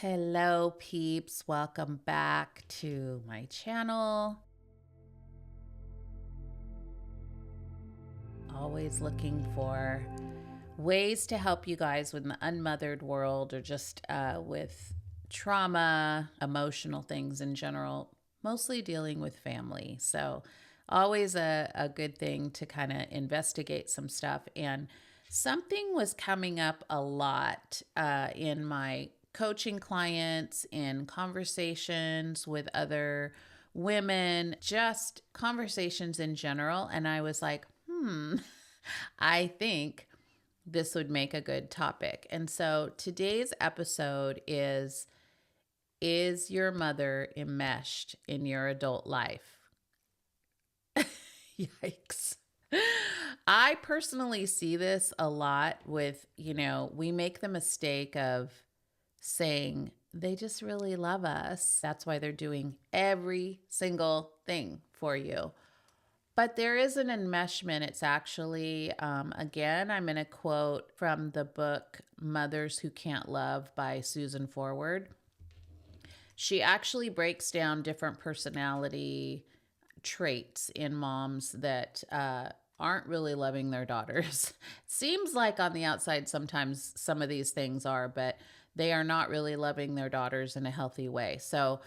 Hello, peeps. Welcome back to my channel. Always looking for ways to help you guys with the unmothered world or just with trauma, emotional things in general, mostly dealing with family. So always a good thing to kind of investigate some stuff. And something was coming up a lot in my coaching clients, in conversations with other women, just conversations in general. And I was like, I think this would make a good topic. And so today's episode is your mother enmeshed in your adult life? Yikes. I personally see this a lot with, we make the mistake of saying they just really love us. That's why they're doing every single thing for you. But there is an enmeshment. It's actually, again, I'm going to quote from the book Mothers Who Can't Love by Susan Forward. She actually breaks down different personality traits in moms that aren't really loving their daughters. Seems like on the outside sometimes some of these things are, but they are not really loving their daughters in a healthy way. So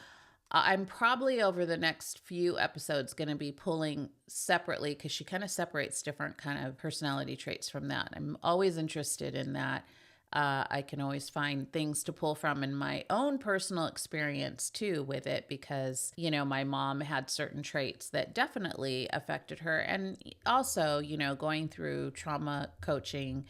I'm probably over the next few episodes going to be pulling separately because she kind of separates different kind of personality traits from that. I'm always interested in that. I can always find things to pull from in my own personal experience too with it because, my mom had certain traits that definitely affected her. And also, going through trauma coaching,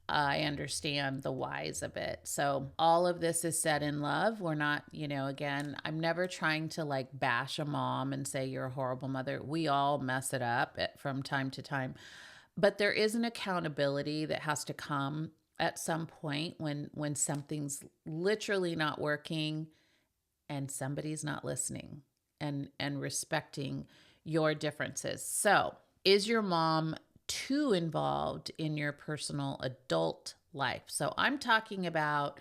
I understand the whys of it. So all of this is said in love. We're not, again, I'm never trying to bash a mom and say you're a horrible mother. We all mess it up from time to time. But there is an accountability that has to come at some point when something's literally not working and somebody's not listening and respecting your differences. So, is your mom too involved in your personal adult life? So I'm talking about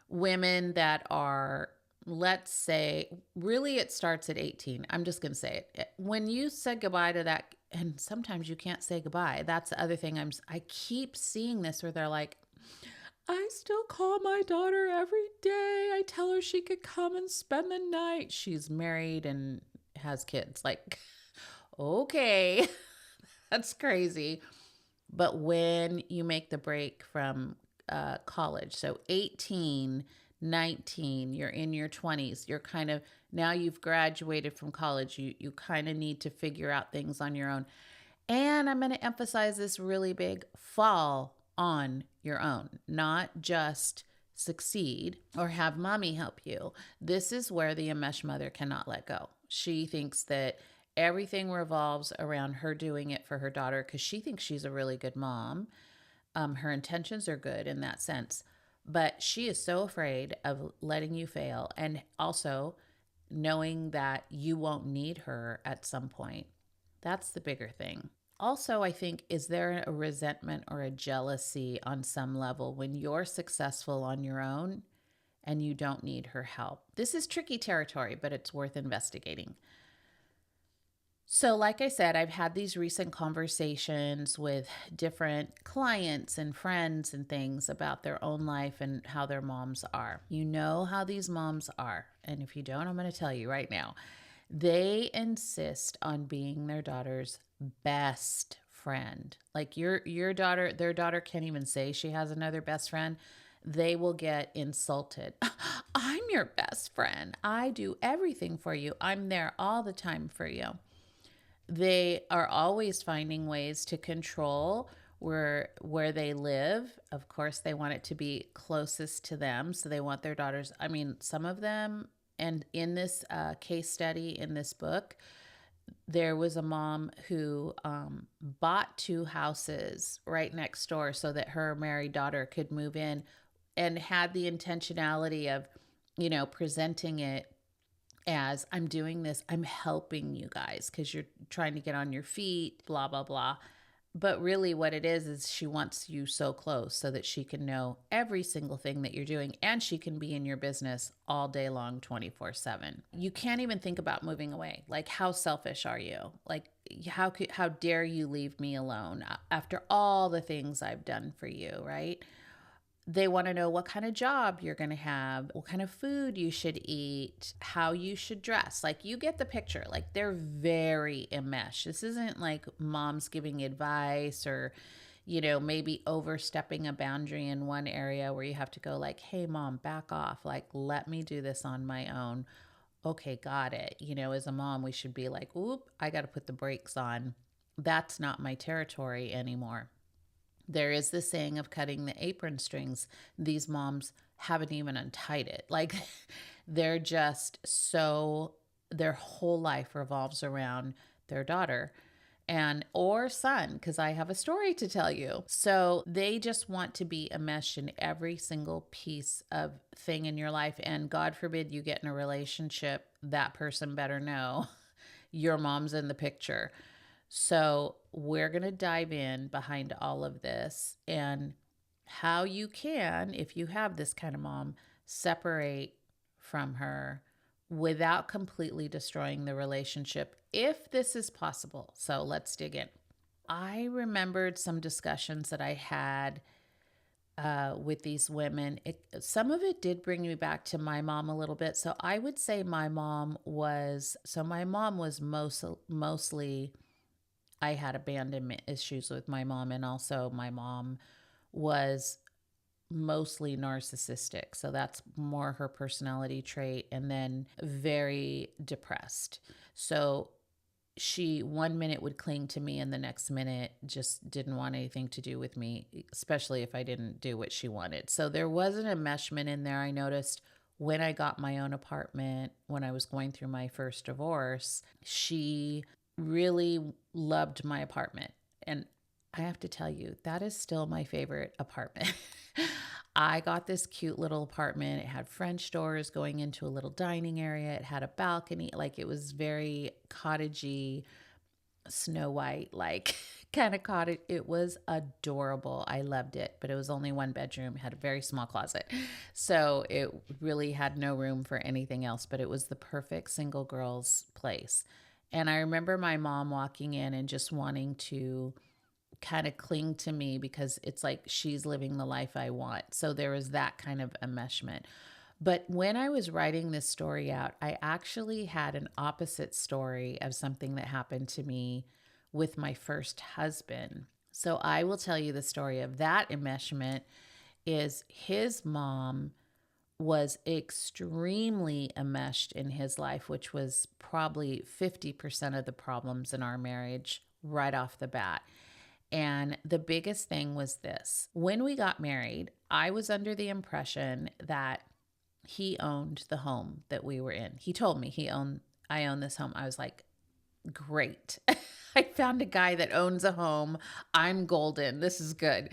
women that are, let's say, really it starts at 18. I'm just going to say it. When you said goodbye to that, and sometimes you can't say goodbye. That's the other thing. I keep seeing this where they're like, I still call my daughter every day. I tell her she could come and spend the night. She's married and has kids. Like, okay. That's crazy. But when you make the break from college, so 18, 19, you're in your 20s, you're kind of, now you've graduated from college, you kind of need to figure out things on your own. And I'm going to emphasize this really big: fall on your own, not just succeed or have mommy help you. This is where the enmeshed mother cannot let go. She thinks that everything revolves around her doing it for her daughter because she thinks she's a really good mom. Her intentions are good in that sense, but she is so afraid of letting you fail and also knowing that you won't need her at some point. That's the bigger thing. Also, I think, is there a resentment or a jealousy on some level when you're successful on your own and you don't need her help? This is tricky territory, but it's worth investigating. So like I said, I've had these recent conversations with different clients and friends and things about their own life and how their moms are. You know how these moms are. And if you don't, I'm going to tell you right now. They insist on being their daughter's best friend. Like your daughter, their daughter can't even say she has another best friend. They will get insulted. I'm your best friend. I do everything for you. I'm there all the time for you. They are always finding ways to control where they live. Of course, they want it to be closest to them. So they want their daughters. I mean, some of them, and in this case study in this book, there was a mom who bought 2 houses right next door so that her married daughter could move in, and had the intentionality of, presenting it as, I'm doing this, I'm helping you guys because you're trying to get on your feet, blah, blah, blah. But really, what it is she wants you so close so that she can know every single thing that you're doing and she can be in your business all day long, 24/7. You can't even think about moving away. Like, how selfish are you? Like, how dare you leave me alone after all the things I've done for you, right? They want to know what kind of job you're going to have, what kind of food you should eat, how you should dress. Like, you get the picture. Like, they're very enmeshed. This isn't like mom's giving advice or, maybe overstepping a boundary in one area where you have to go like, hey, mom, back off. Like, let me do this on my own. Okay, got it. As a mom, we should be like, oop, I got to put the brakes on. That's not my territory anymore. There is this saying of cutting the apron strings. These moms haven't even untied it. Like, they're just so, their whole life revolves around their daughter and or son, because I have a story to tell you. So they just want to be enmeshed in every single piece of thing in your life. And God forbid you get in a relationship, that person better know your mom's in the picture. So we're going to dive in behind all of this and how you can, if you have this kind of mom, separate from her without completely destroying the relationship, if this is possible. So let's dig in. I remembered some discussions that I had with these women. Some of it did bring me back to my mom a little bit. So I would say my mom was mostly, I had abandonment issues with my mom, and also my mom was mostly narcissistic. So that's more her personality trait, and then very depressed. So she one minute would cling to me and the next minute just didn't want anything to do with me, especially if I didn't do what she wanted. So there was an enmeshment in there. I noticed when I got my own apartment, when I was going through my first divorce, she really loved my apartment. And I have to tell you, that is still my favorite apartment. I got this cute little apartment. It had French doors going into a little dining area. It had a balcony. Like, it was very cottagey, Snow White, like kind of cottage. It was adorable. I loved it, but it was only one bedroom. It had a very small closet. So it really had no room for anything else, but it was the perfect single girl's place. And I remember my mom walking in and just wanting to kind of cling to me because it's like she's living the life I want. So there was that kind of enmeshment. But when I was writing this story out, I actually had an opposite story of something that happened to me with my first husband. So I will tell you the story of that enmeshment. Is his mom was extremely enmeshed in his life, which was probably 50% of the problems in our marriage right off the bat. And the biggest thing was this. When we got married, I was under the impression that he owned the home that we were in. He told me I own this home. I was like, great. I found a guy that owns a home. I'm golden. This is good.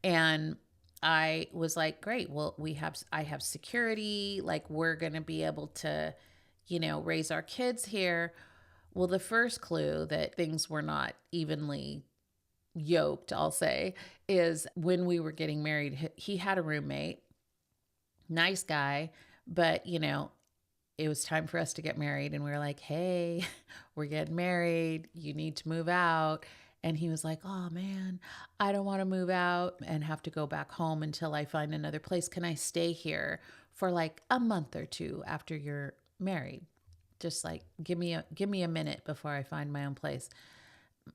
And I was like, great. Well, I have security. Like, we're going to be able to, raise our kids here. Well, the first clue that things were not evenly yoked, I'll say, is when we were getting married, he had a roommate, nice guy, but it was time for us to get married, and we were like, hey, we're getting married, you need to move out. And he was like, oh man, I don't want to move out and have to go back home until I find another place. Can I stay here for like a month or two after you're married? Just like, give me a minute before I find my own place.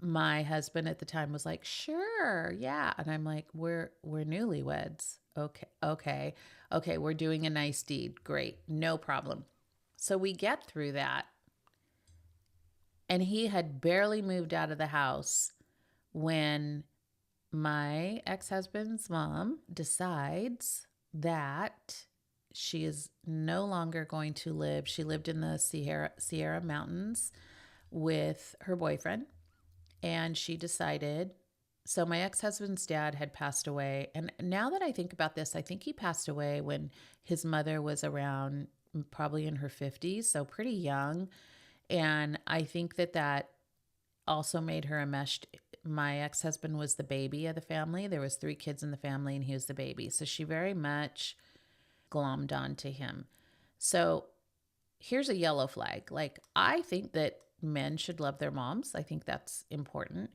My husband at the time was like, sure, yeah. And I'm like, we're newlyweds. Okay. We're doing a nice deed. Great. No problem. So we get through that. And he had barely moved out of the house when my ex-husband's mom decides that she is no longer going to live. She lived in the Sierra Mountains with her boyfriend. And she decided, so my ex-husband's dad had passed away. And now that I think about this, I think he passed away when his mother was around probably in her 50s, so pretty young. And I think that also made her enmeshed my ex-husband was the baby of the family. There was 3 kids in the family and he was the baby. So she very much glommed onto him. So here's a yellow flag. Like, I think that men should love their moms. I think that's important.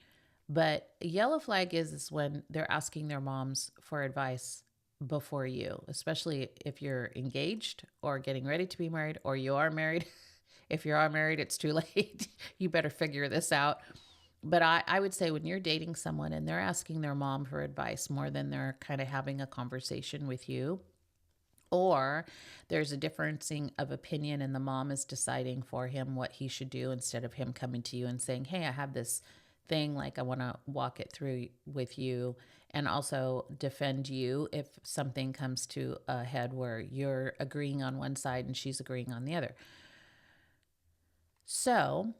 But a yellow flag is when they're asking their moms for advice before you, especially if you're engaged or getting ready to be married, or you are married. If you are married, it's too late. You better figure this out. But I would say when you're dating someone and they're asking their mom for advice more than they're kind of having a conversation with you, or there's a differencing of opinion and the mom is deciding for him what he should do instead of him coming to you and saying, hey, I have this thing, like I want to walk it through with you and also defend you if something comes to a head where you're agreeing on one side and she's agreeing on the other. So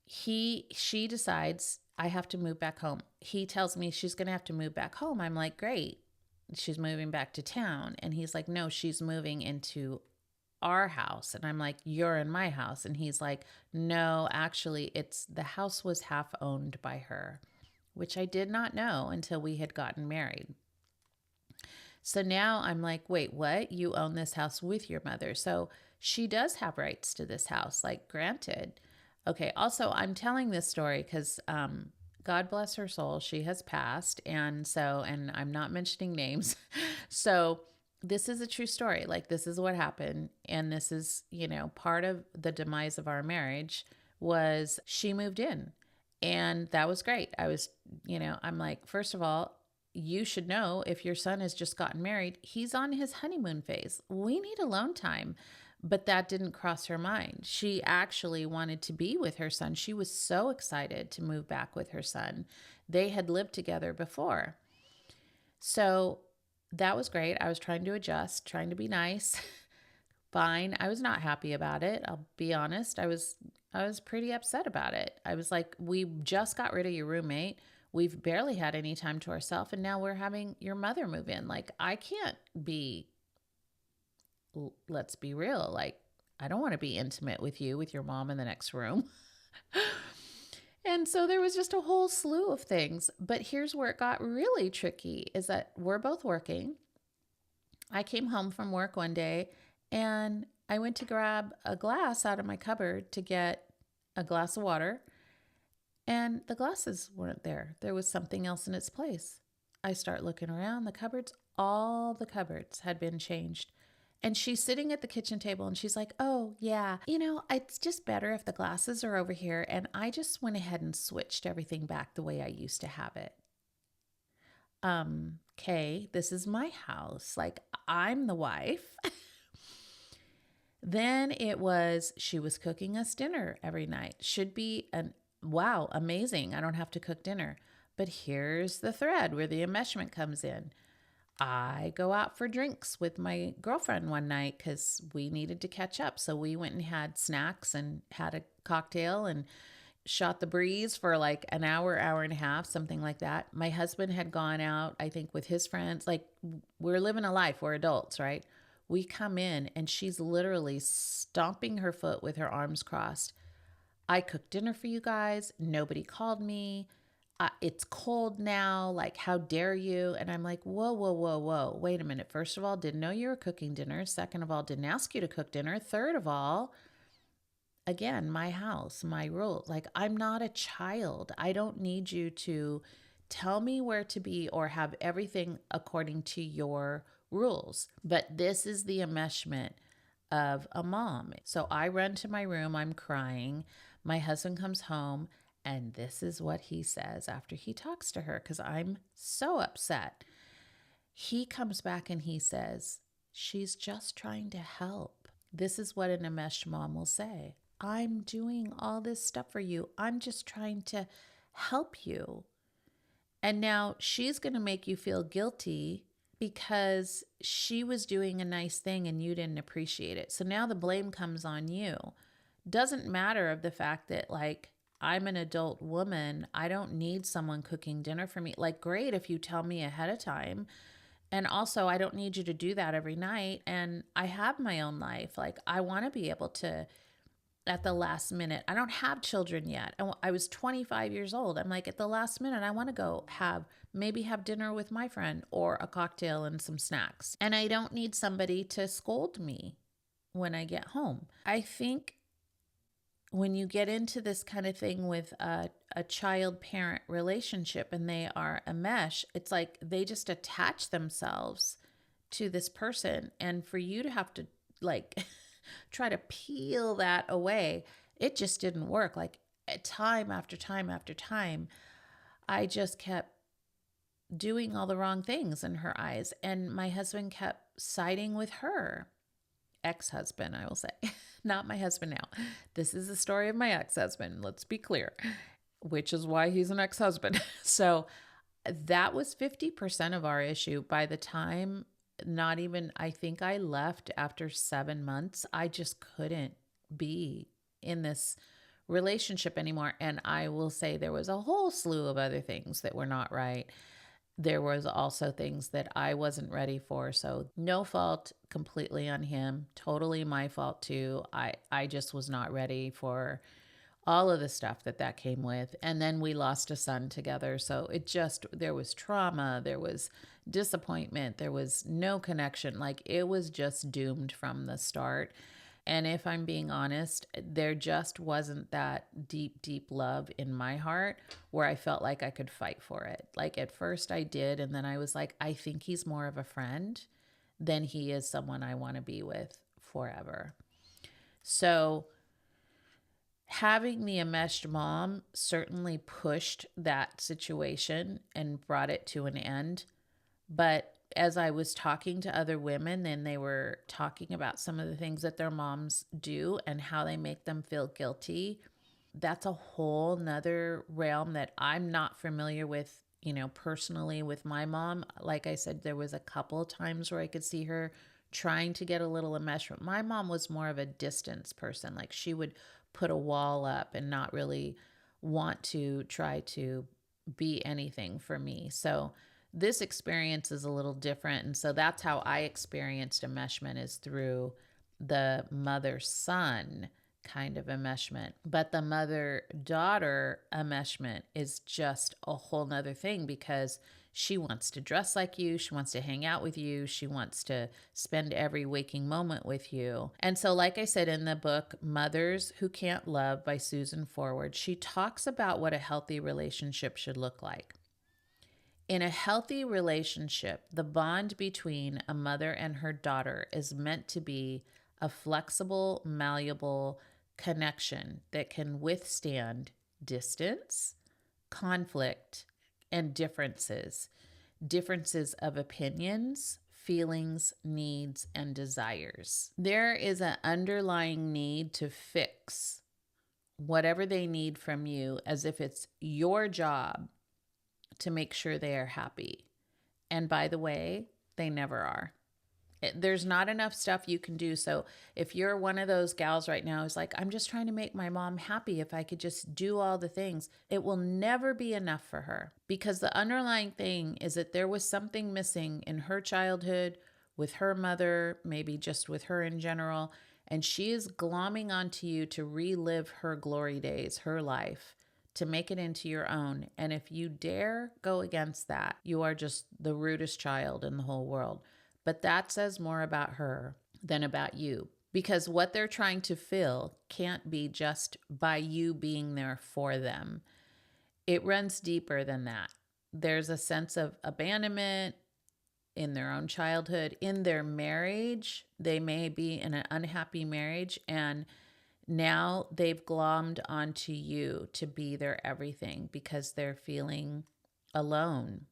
she decides, I have to move back home. He tells me she's going to have to move back home. I'm like, great. She's moving back to town. And he's like, no, she's moving into our house. And I'm like, you're in my house. And he's like, no, actually, the house was half owned by her, which I did not know until we had gotten married. So now I'm like, wait, what? You own this house with your mother. So she does have rights to this house, like, granted. Okay, also, I'm telling this story because God bless her soul, she has passed. And I'm not mentioning names. So this is a true story. Like, this is what happened. And this is, part of the demise of our marriage was she moved in. And that was great. I was, I'm like, first of all, you should know if your son has just gotten married, he's on his honeymoon phase. We need alone time. But that didn't cross her mind. She actually wanted to be with her son. She was so excited to move back with her son. They had lived together before. So that was great. I was trying to adjust, trying to be nice. Fine. I was not happy about it. I'll be honest. I was pretty upset about it. I was like, we just got rid of your roommate. We've barely had any time to ourselves. And now we're having your mother move in. Like, let's be real. Like, I don't want to be intimate with you, with your mom in the next room. And so there was just a whole slew of things. But here's where it got really tricky is that we're both working. I came home from work one day and I went to grab a glass out of my cupboard to get a glass of water. And the glasses weren't there. There was something else in its place. I start looking around the cupboards. All the cupboards had been changed. And she's sitting at the kitchen table and she's like, oh, yeah, it's just better if the glasses are over here. And I just went ahead and switched everything back the way I used to have it. Okay, this is my house. Like, I'm the wife. Then she was cooking us dinner every night. Should be wow, amazing. I don't have to cook dinner. But here's the thread where the enmeshment comes in. I go out for drinks with my girlfriend one night because we needed to catch up. So we went and had snacks and had a cocktail and shot the breeze for like an hour, hour and a half, something like that. My husband had gone out, I think, with his friends. Like, we're living a life. We're adults, right? We come in and she's literally stomping her foot with her arms crossed. I cooked dinner for you guys. Nobody called me. It's cold now. Like, how dare you? And I'm like, whoa, whoa, whoa, whoa. Wait a minute. First of all, didn't know you were cooking dinner. Second of all, didn't ask you to cook dinner. Third of all, again, my house, my rules. Like, I'm not a child. I don't need you to tell me where to be or have everything according to your rules. But this is the enmeshment of a mom. So I run to my room. I'm crying. My husband comes home. And this is what he says after he talks to her, because I'm so upset. He comes back and he says, she's just trying to help. This is what an enmeshed mom will say. I'm doing all this stuff for you. I'm just trying to help you. And now she's going to make you feel guilty because she was doing a nice thing and you didn't appreciate it. So now the blame comes on you. Doesn't matter of the fact that, like, I'm an adult woman. I don't need someone cooking dinner for me. Like, great if you tell me ahead of time. And also, I don't need you to do that every night. And I have my own life. Like, I want to be able to at the last minute. I don't have children yet. I was 25 years old. I'm like, at the last minute, I want to go maybe have dinner with my friend or a cocktail and some snacks. And I don't need somebody to scold me when I get home. I think when you get into this kind of thing with a child parent relationship and they are a mesh, it's like they just attach themselves to this person. And for you to have to like try to peel that away, it just didn't work. Like time after time after time, I just kept doing all the wrong things in her eyes. And my husband kept siding with her. Ex-husband, I will say, not my husband now. This is the story of my ex-husband. Let's be clear, which is why he's an ex-husband. So that was 50% of our issue. By the time, not even, I think I left after 7 months, I just couldn't be in this relationship anymore. And I will say there was a whole slew of other things that were not right. There was also things that I wasn't ready for. So no fault completely on him. Totally my fault too. I just was not ready for all of the stuff that came with. And then we lost a son together. So there was trauma, there was disappointment, there was no connection. Like it was just doomed from the start. And if I'm being honest, there just wasn't that deep, deep love in my heart where I felt like I could fight for it. Like at first I did. And then I was like, I think he's more of a friend than he is someone I want to be with forever. So having the enmeshed mom certainly pushed that situation and brought it to an end. But as I was talking to other women and they were talking about some of the things that their moms do and how they make them feel guilty, that's a whole nother realm that I'm not familiar with, personally with my mom. Like I said, there was a couple of times where I could see her trying to get a little enmeshment. My mom was more of a distance person. Like she would put a wall up and not really want to try to be anything for me. So this experience is a little different. And so that's how I experienced enmeshment, is through the mother-son kind of enmeshment. But the mother-daughter enmeshment is just a whole nother thing, because she wants to dress like you. She wants to hang out with you. She wants to spend every waking moment with you. And so, like I said in the book, Mothers Who Can't Love by Susan Forward, she talks about what a healthy relationship should look like. In a healthy relationship, the bond between a mother and her daughter is meant to be a flexible, malleable connection that can withstand distance, conflict, and differences of opinions, feelings, needs, and desires. There is an underlying need to fix whatever they need from you, as if it's your job to make sure they are happy. And by the way, they never are. There's not enough stuff you can do. So if you're one of those gals right now who's like, I'm just trying to make my mom happy, if I could just do all the things, it will never be enough for her. Because the underlying thing is that there was something missing in her childhood with her mother, maybe just with her in general. And she is glomming onto you to relive her glory days, her life, to make it into your own. And if you dare go against that, you are just the rudest child in the whole world. But that says more about her than about you, because what they're trying to fill can't be just by you being there for them. It runs deeper than that. There's a sense of abandonment in their own childhood, in their marriage. They may be in an unhappy marriage, and now they've glommed onto you to be their everything because they're feeling alone.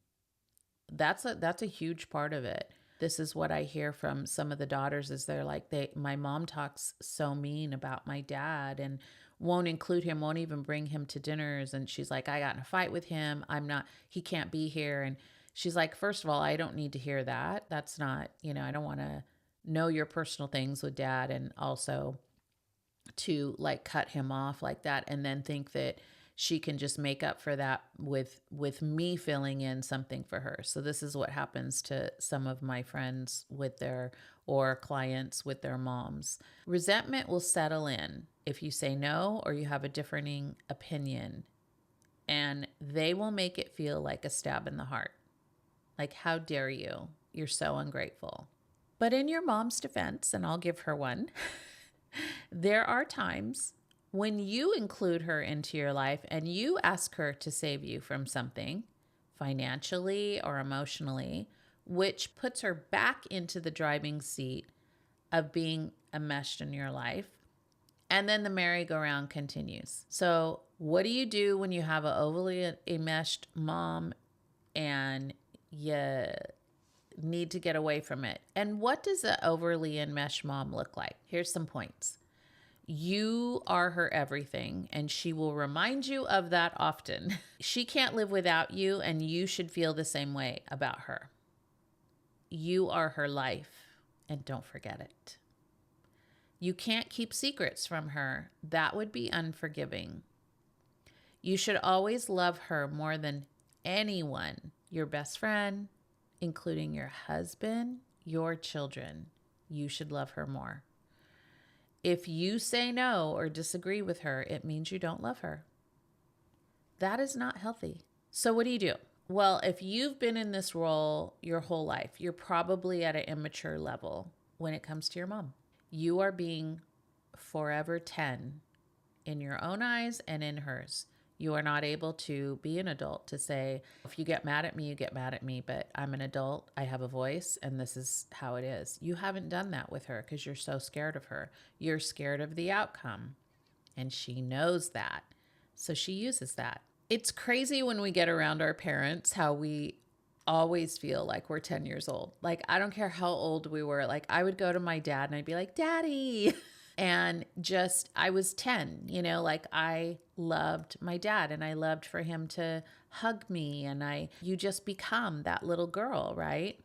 That's a huge part of it. This is what I hear from some of the daughters, is they're like, my mom talks so mean about my dad and won't include him, won't even bring him to dinners. And she's like, I got in a fight with him. He can't be here. And she's like, first of all, I don't need to hear that. That's not, I don't want to know your personal things with dad. And also to like cut him off like that and then think that she can just make up for that with me filling in something for her. So this is what happens to some of my friends with their or clients with their moms. Resentment will settle in if you say no or you have a differing opinion, and they will make it feel like a stab in the heart. Like, how dare you? You're so ungrateful. But in your mom's defense, and I'll give her one, there are times when you include her into your life and you ask her to save you from something financially or emotionally, which puts her back into the driving seat of being enmeshed in your life. And then the merry-go-round continues. So what do you do when you have an overly enmeshed mom and you need to get away from it? And what does an overly enmeshed mom look like? Here's some points. You are her everything, and she will remind you of that often. She can't live without you, and you should feel the same way about her. You are her life, and don't forget it. You can't keep secrets from her. That would be unforgiving. You should always love her more than anyone, your best friend, including your husband, your children. You should love her more. If you say no or disagree with her, it means you don't love her. That is not healthy. So what do you do? Well, if you've been in this role your whole life, you're probably at an immature level when it comes to your mom. You are being forever 10 in your own eyes and in hers. You are not able to be an adult to say, if you get mad at me, you get mad at me, but I'm an adult, I have a voice, and this is how it is. You haven't done that with her because you're so scared of her. You're scared of the outcome, and she knows that. So she uses that. It's crazy when we get around our parents how we always feel like we're 10 years old. Like, I don't care how old we were. Like, I would go to my dad and I'd be like, Daddy. And just, I was 10, like I loved my dad and I loved for him to hug me, and you just become that little girl, right?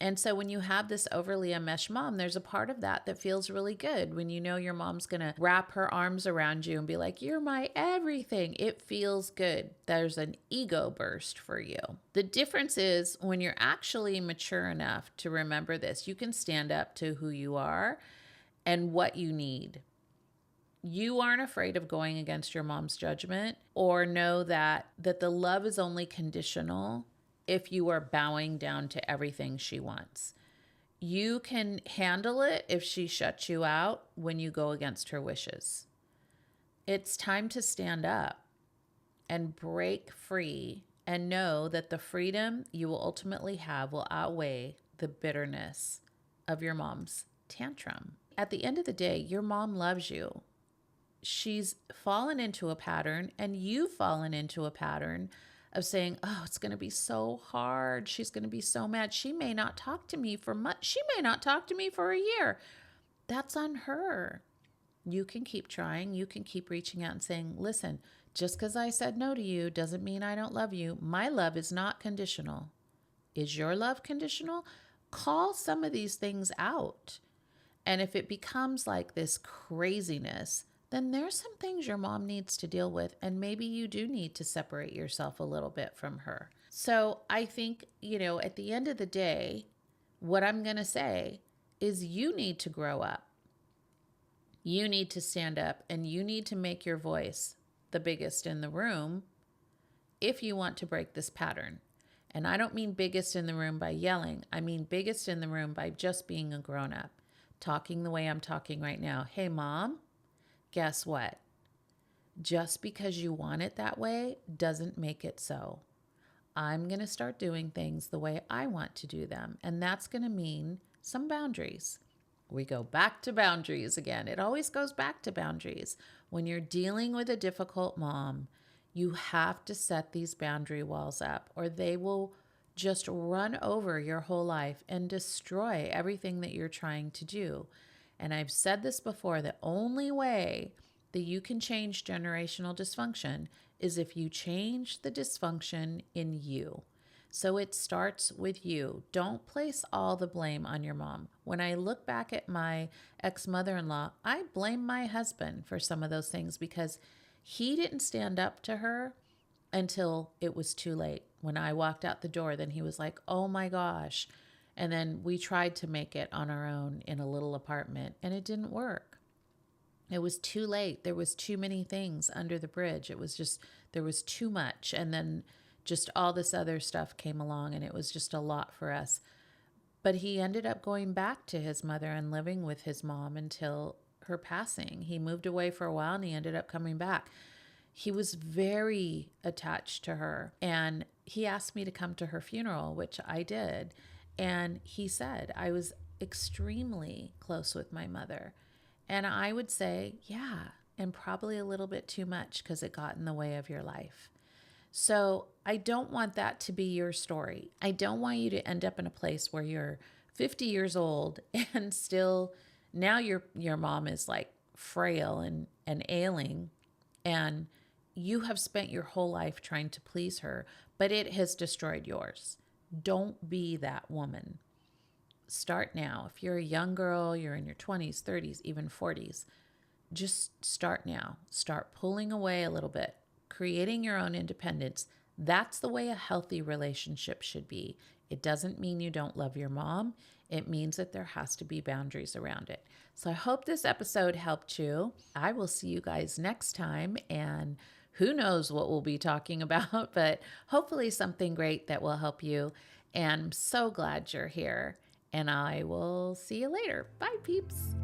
And so when you have this overly enmeshed mom, there's a part of that that feels really good when you know your mom's going to wrap her arms around you and be like, you're my everything. It feels good. There's an ego burst for you. The difference is when you're actually mature enough to remember this, you can stand up to who you are and what you need. You aren't afraid of going against your mom's judgment, or know that the love is only conditional if you are bowing down to everything she wants. You can handle it if she shuts you out when you go against her wishes. It's time to stand up and break free and know that the freedom you will ultimately have will outweigh the bitterness of your mom's tantrum. At the end of the day, your mom loves you. She's fallen into a pattern, and you've fallen into a pattern of saying, oh, it's going to be so hard. She's going to be so mad. She may not talk to me for months. She may not talk to me for a year. That's on her. You can keep trying. You can keep reaching out and saying, listen, just because I said no to you doesn't mean I don't love you. My love is not conditional. Is your love conditional? Call some of these things out. And if it becomes like this craziness, then there's some things your mom needs to deal with. And maybe you do need to separate yourself a little bit from her. So I think, at the end of the day, what I'm going to say is you need to grow up. You need to stand up, and you need to make your voice the biggest in the room if you want to break this pattern. And I don't mean biggest in the room by yelling. I mean biggest in the room by just being a grown-up. Talking the way I'm talking right now. Hey, Mom, guess what? Just because you want it that way doesn't make it so. I'm going to start doing things the way I want to do them. And that's going to mean some boundaries. We go back to boundaries again. It always goes back to boundaries. When you're dealing with a difficult mom, you have to set these boundary walls up, or they will just run over your whole life and destroy everything that you're trying to do. And I've said this before, the only way that you can change generational dysfunction is if you change the dysfunction in you. So it starts with you. Don't place all the blame on your mom. When I look back at my ex-mother-in-law, I blame my husband for some of those things because He didn't stand up to her until it was too late. When I walked out the door, then he was like, oh my gosh. And then we tried to make it on our own in a little apartment, and it didn't work. It was too late. There was too many things under the bridge. It was just, there was too much. And then just all this other stuff came along, and it was just a lot for us. But he ended up going back to his mother and living with his mom until her passing. He moved away for a while and he ended up coming back. He was very attached to her, and he asked me to come to her funeral, which I did. And he said, I was extremely close with my mother. And I would say, yeah, and probably a little bit too much because it got in the way of your life. So I don't want that to be your story. I don't want you to end up in a place where you're 50 years old and still now your mom is like frail and ailing, and you have spent your whole life trying to please her, but it has destroyed yours. Don't be that woman. Start now. If you're a young girl, you're in your 20s, 30s, even 40s, just start now. Start pulling away a little bit, creating your own independence. That's the way a healthy relationship should be. It doesn't mean you don't love your mom. It means that there has to be boundaries around it. So I hope this episode helped you. I will see you guys next time, and who knows what we'll be talking about, but hopefully something great that will help you. And I'm so glad you're here, and I will see you later. Bye, peeps.